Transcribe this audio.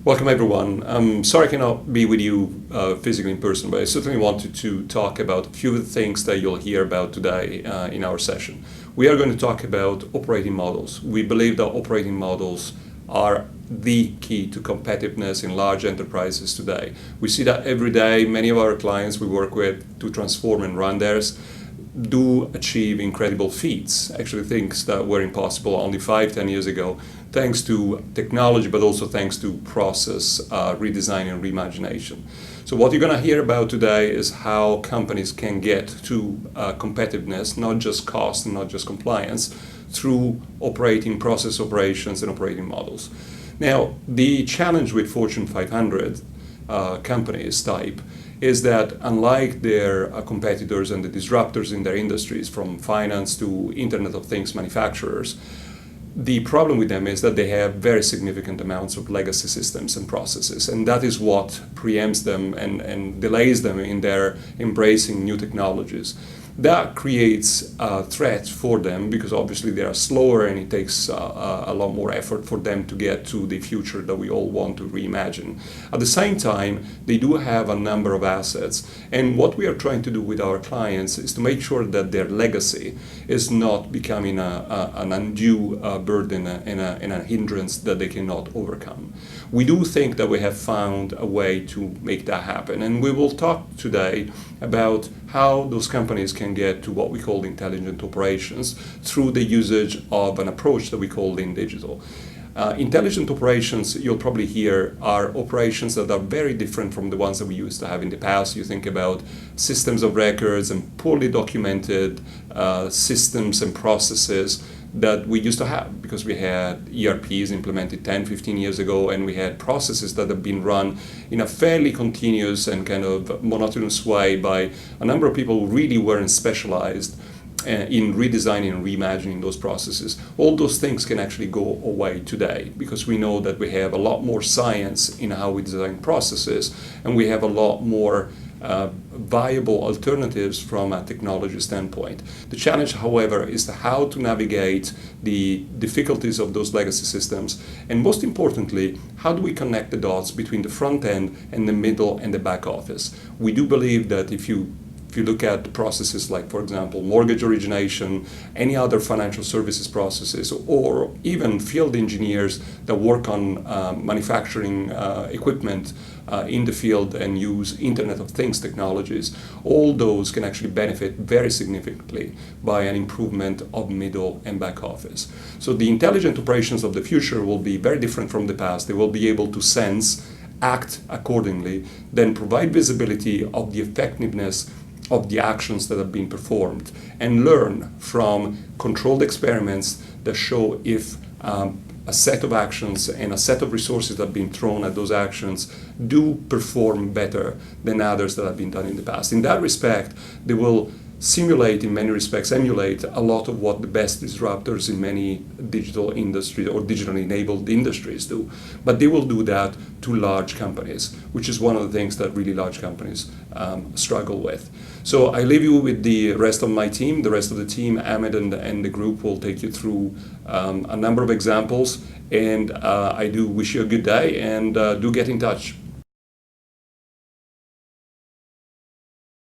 Welcome everyone. I'm sorry I cannot be with you physically in person, but I certainly wanted to talk about a few of the things that you'll hear about today in our session. We are going to talk about operating models. We believe that operating models are the key to competitiveness in large enterprises today. We see that every day. Many of our clients we work with to transform and run theirs do achieve incredible feats, actually things that were impossible only 5-10 years ago, thanks to technology, but also thanks to process redesign and reimagination. So what you're going to hear about today is how companies can get to competitiveness, not just cost and not just compliance, through operating process operations and operating models. Now, the challenge with Fortune 500 companies type is that unlike their competitors and the disruptors in their industries, from finance to Internet of Things manufacturers, the problem with them is that they have very significant amounts of legacy systems and processes, and that is what preempts them and delays them in their embracing new technologies. That creates a threat for them because obviously they are slower and it takes a lot more effort for them to get to the future that we all want to reimagine. At the same time, they do have a number of assets, and what we are trying to do with our clients is to make sure that their legacy is not becoming an undue burden and a hindrance that they cannot overcome. We do think that we have found a way to make that happen, and we will talk today about how those companies can get to what we call intelligent operations through the usage of an approach that we call Lean Digital. Intelligent operations, you'll probably hear, are operations that are very different from the ones that we used to have in the past. You think about systems of records and poorly documented systems and processes that we used to have because we had ERPs implemented 10-15 years ago, and we had processes that have been run in a fairly continuous and kind of monotonous way by a number of people who really weren't specialized in redesigning and reimagining those processes. All those things can actually go away today because we know that we have a lot more science in how we design processes, and we have a lot more viable alternatives from a technology standpoint. The challenge, however, is how to navigate the difficulties of those legacy systems, and most importantly, how do we connect the dots between the front end and the middle and the back office. We do believe that if you look at processes like, for example, mortgage origination, any other financial services processes, or even field engineers that work on manufacturing equipment in the field and use Internet of Things technologies, all those can actually benefit very significantly by an improvement of middle and back office. So the intelligent operations of the future will be very different from the past. They will be able to sense, act accordingly, then provide visibility of the effectiveness of the actions that have been performed, and learn from controlled experiments that show if a set of actions and a set of resources that have been thrown at those actions do perform better than others that have been done in the past. In that respect, they will simulate, in many respects, emulate a lot of what the best disruptors in many digital industries or digitally enabled industries do. But they will do that to large companies, which is one of the things that really large companies struggle with. So I leave you with the rest of my team. The rest of the team, Ahmed and the group, will take you through a number of examples. And I do wish you a good day, and do get in touch.